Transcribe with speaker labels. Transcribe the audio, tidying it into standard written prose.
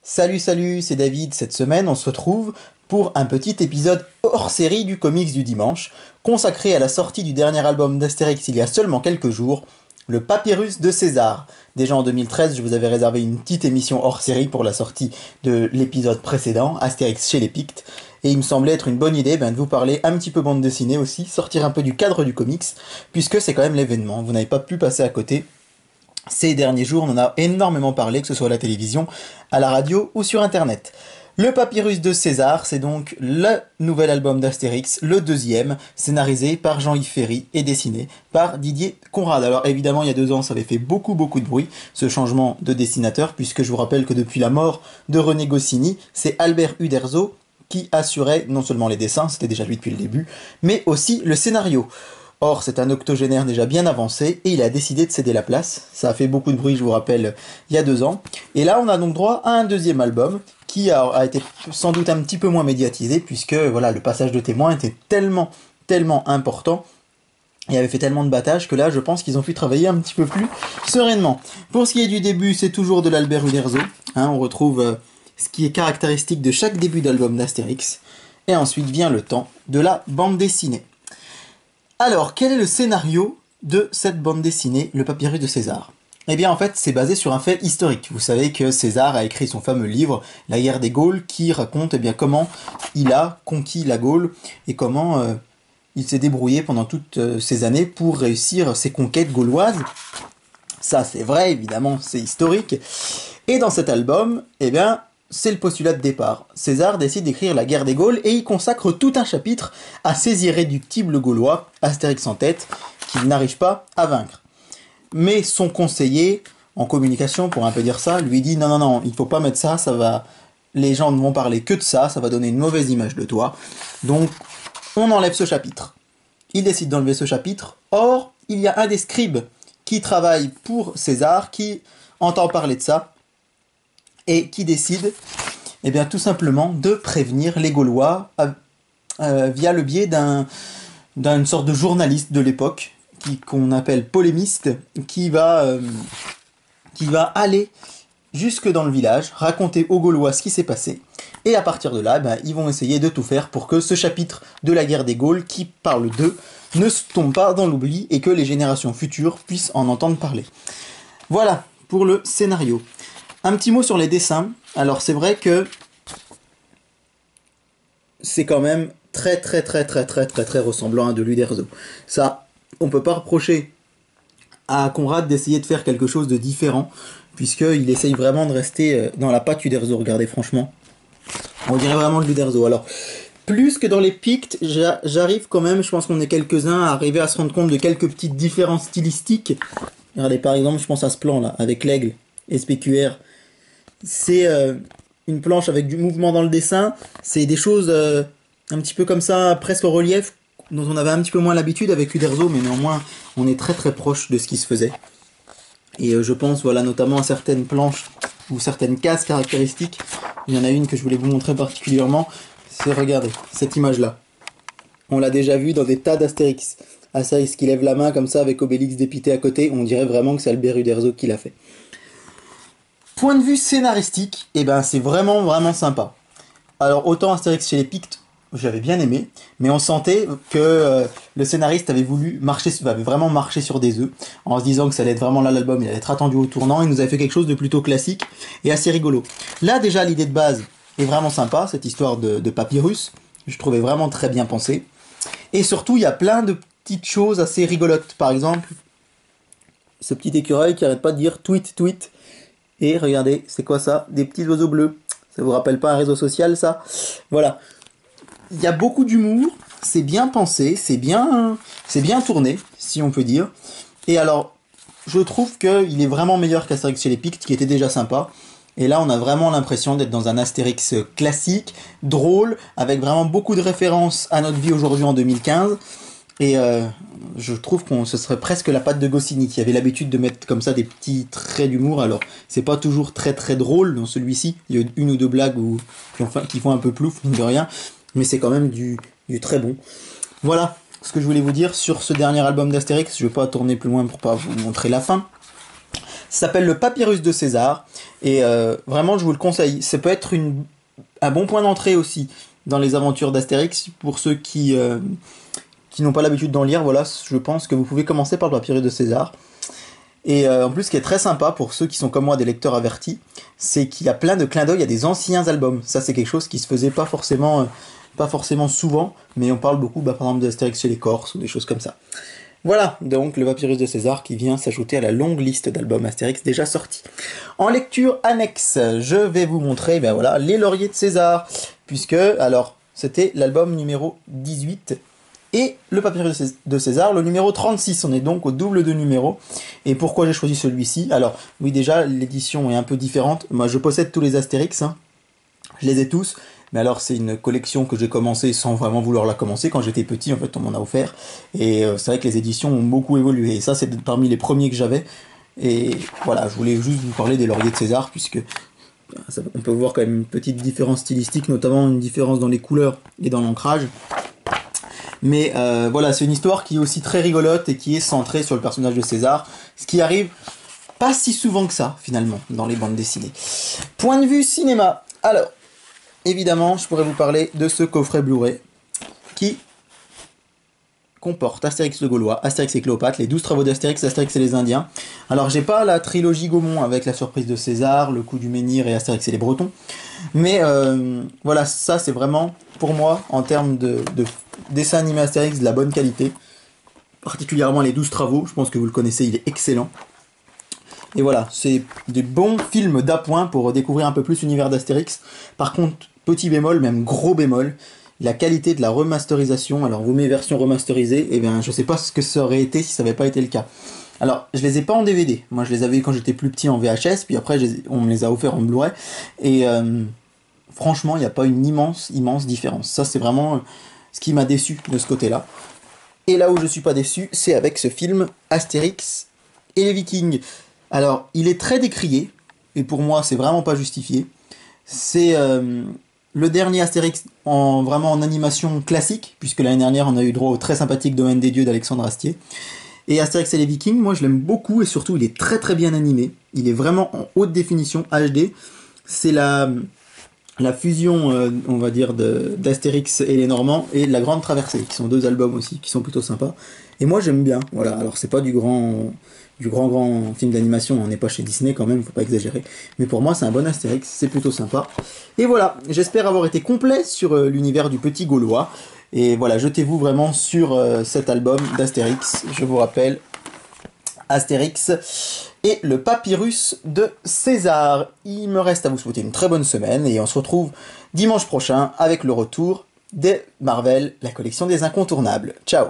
Speaker 1: Salut, salut, c'est David. Cette semaine, on se retrouve pour un petit épisode hors série du Comics du Dimanche, consacré à la sortie du dernier album d'Astérix il y a seulement quelques jours, le Papyrus de César. Déjà en 2013, je vous avais réservé une petite émission hors série pour la sortie de l'épisode précédent, Astérix chez les Pictes, et il me semblait être une bonne idée de vous parler un petit peu bande dessinée aussi, sortir un peu du cadre du comics, puisque c'est quand même l'événement, vous n'avez pas pu passer à côté. Ces derniers jours, on en a énormément parlé, que ce soit à la télévision, à la radio ou sur internet. Le Papyrus de César, c'est donc le nouvel album d'Astérix, le deuxième, scénarisé par Jean-Yves Ferry et dessiné par Didier Conrad. Alors évidemment, il y a 2 ans, ça avait fait beaucoup de bruit, ce changement de dessinateur, puisque je vous rappelle que depuis la mort de René Goscinny, c'est Albert Uderzo qui assurait non seulement les dessins, c'était déjà lui depuis le début, mais aussi le scénario. Or, c'est un octogénaire déjà bien avancé et il a décidé de céder la place. Ça a fait beaucoup de bruit, je vous rappelle, il y a 2 ans. Et là, on a donc droit à un deuxième album qui a été sans doute un petit peu moins médiatisé puisque voilà, le passage de témoin était tellement important et avait fait tellement de battage que là, je pense qu'ils ont pu travailler un petit peu plus sereinement. Pour ce qui est du début, c'est toujours de l'Albert Uderzo. On retrouve ce qui est caractéristique de chaque début d'album d'Astérix. Et ensuite vient le temps de la bande dessinée. Alors, quel est le scénario de cette bande dessinée, Le Papyrus de César? Eh bien, en fait, c'est basé sur un fait historique. Vous savez que César a écrit son fameux livre, La guerre des Gaules, qui raconte comment il a conquis la Gaule et comment il s'est débrouillé pendant toutes ces années pour réussir ses conquêtes gauloises. Ça, c'est vrai, évidemment, c'est historique. Et dans cet album, c'est le postulat de départ. César décide d'écrire la guerre des Gaules et il consacre tout un chapitre à ces irréductibles Gaulois, Astérix en tête, qu'il n'arrive pas à vaincre. Mais son conseiller, en communication, pour un peu dire ça, lui dit non, il faut pas mettre ça, les gens ne vont parler que de ça, ça va donner une mauvaise image de toi. Donc, on enlève ce chapitre. Il décide d'enlever ce chapitre. Or, il y a un des scribes qui travaille pour César, qui entend parler de ça, et qui décide tout simplement de prévenir les Gaulois via le biais d'une sorte de journaliste de l'époque qu'on appelle polémiste qui va aller jusque dans le village, raconter aux Gaulois ce qui s'est passé et à partir de là ils vont essayer de tout faire pour que ce chapitre de la guerre des Gaules qui parle d'eux ne se tombe pas dans l'oubli et que les générations futures puissent en entendre parler. Voilà pour le scénario. Un petit mot sur les dessins. Alors c'est vrai que c'est quand même très ressemblant à de l'Uderzo. Ça, on peut pas reprocher à Conrad d'essayer de faire quelque chose de différent, puisqu'il essaye vraiment de rester dans la patte Uderzo. Regardez, franchement, on dirait vraiment de l'Uderzo. Alors, plus que dans les Pictes, j'arrive quand même, je pense qu'on est quelques-uns à arriver à se rendre compte de quelques petites différences stylistiques. Regardez, par exemple, je pense à ce plan là, avec l'aigle, SPQR. C'est une planche avec du mouvement dans le dessin, c'est des choses un petit peu comme ça, presque au relief, dont on avait un petit peu moins l'habitude avec Uderzo, mais néanmoins on est très proche de ce qui se faisait. Et je pense notamment à certaines planches ou certaines cases caractéristiques. Il y en a une que je voulais vous montrer particulièrement, c'est, regardez, cette image là. On l'a déjà vu dans des tas d'Astérix. Astérix qui lève la main comme ça avec Obélix dépité à côté, on dirait vraiment que c'est Albert Uderzo qui l'a fait. Point de vue scénaristique, c'est vraiment sympa. Alors autant Astérix chez les Pictes, j'avais bien aimé, mais on sentait que le scénariste avait vraiment marché sur des œufs, en se disant que ça allait être vraiment là l'album, il allait être attendu au tournant, il nous avait fait quelque chose de plutôt classique et assez rigolo. Là déjà l'idée de base est vraiment sympa, cette histoire de papyrus, je trouvais vraiment très bien pensé. Et surtout il y a plein de petites choses assez rigolotes, par exemple, ce petit écureuil qui arrête pas de dire tweet. Et regardez, c'est quoi ça? Des petits oiseaux bleus. Ça vous rappelle pas un réseau social, ça? Voilà. Il y a beaucoup d'humour, c'est bien pensé, c'est bien tourné, si on peut dire. Et alors, je trouve qu'il est vraiment meilleur qu'Astérix chez les Pictes, qui était déjà sympa. Et là, on a vraiment l'impression d'être dans un Astérix classique, drôle, avec vraiment beaucoup de références à notre vie aujourd'hui en 2015. Et je trouve que ce serait presque la patte de Goscinny qui avait l'habitude de mettre comme ça des petits traits d'humour. Alors c'est pas toujours très drôle dans celui-ci, il y a une ou deux blagues qui font un peu plouf, de rien, mais c'est quand même du très bon. Voilà ce que je voulais vous dire sur ce dernier album d'Astérix. Je vais pas tourner plus loin pour pas vous montrer la fin. Ça s'appelle le Papyrus de César, et vraiment je vous le conseille. Ça peut être un bon point d'entrée aussi dans les aventures d'Astérix, pour ceux qui n'ont pas l'habitude d'en lire. Voilà, je pense que vous pouvez commencer par le Papyrus de César. Et en plus, ce qui est très sympa pour ceux qui sont comme moi des lecteurs avertis, c'est qu'il y a plein de clins d'œil à des anciens albums. Ça, c'est quelque chose qui se faisait pas forcément souvent, mais on parle beaucoup, par exemple, d'Astérix chez les Corses ou des choses comme ça. Voilà, donc le Papyrus de César qui vient s'ajouter à la longue liste d'albums Astérix déjà sortis. En lecture annexe, je vais vous montrer, voilà, Les Lauriers de César, puisque, alors, c'était l'album numéro 18, et le Papyrus de César, le numéro 36, on est donc au double de numéros. Et pourquoi j'ai choisi celui-ci? Alors, oui, déjà, l'édition est un peu différente. Moi, je possède tous les Astérix, hein. Je les ai tous. Mais alors, c'est une collection que j'ai commencé sans vraiment vouloir la commencer. Quand j'étais petit, en fait, on m'en a offert. Et c'est vrai que les éditions ont beaucoup évolué. Et ça, c'est parmi les premiers que j'avais. Et voilà, je voulais juste vous parler des Lauriers de César, puisque on peut voir quand même une petite différence stylistique, notamment une différence dans les couleurs et dans l'ancrage. Mais voilà, c'est une histoire qui est aussi très rigolote et qui est centrée sur le personnage de César, ce qui arrive pas si souvent que ça, finalement, dans les bandes dessinées. Point de vue cinéma. Alors, évidemment, je pourrais vous parler de ce coffret Blu-ray qui comporte Astérix le Gaulois, Astérix et Cléopâtre, les 12 travaux d'Astérix, Astérix et les Indiens. Alors, j'ai pas la trilogie Gaumont avec la surprise de César, le coup du menhir et Astérix et les Bretons. Mais voilà, ça c'est vraiment, pour moi, en termes de dessin animé Astérix, de la bonne qualité. Particulièrement les 12 travaux, je pense que vous le connaissez, il est excellent. Et voilà, c'est des bons films d'appoint pour découvrir un peu plus l'univers d'Astérix. Par contre, petit bémol, même gros bémol, la qualité de la remasterisation. Alors, vous mettez version remasterisée, et bien, je sais pas ce que ça aurait été si ça n'avait pas été le cas. Alors, je les ai pas en DVD. Moi, je les avais quand j'étais plus petit en VHS, puis après, on me les a offerts en Blu-ray. Et franchement, il n'y a pas une immense différence. Ça, c'est vraiment ce qui m'a déçu de ce côté-là. Et là où je suis pas déçu, c'est avec ce film Astérix et les Vikings. Alors, il est très décrié, et pour moi, c'est vraiment pas justifié. C'est le dernier Astérix vraiment en animation classique, puisque l'année dernière, on a eu droit au très sympathique Domaine des Dieux d'Alexandre Astier. Et Astérix et les Vikings, moi, je l'aime beaucoup, et surtout, il est très très bien animé. Il est vraiment en haute définition, HD. C'est la fusion, on va dire, d'Astérix et les Normands, et de La Grande Traversée, qui sont 2 albums aussi, qui sont plutôt sympas. Et moi, j'aime bien. Voilà, alors c'est pas du grand film d'animation, on n'est pas chez Disney quand même, faut pas exagérer. Mais pour moi, c'est un bon Astérix, c'est plutôt sympa. Et voilà, j'espère avoir été complet sur l'univers du petit Gaulois. Et voilà, jetez-vous vraiment sur cet album d'Astérix. Je vous rappelle, Astérix et le Papyrus de César. Il me reste à vous souhaiter une très bonne semaine et on se retrouve dimanche prochain avec le retour des Marvel, la collection des incontournables. Ciao!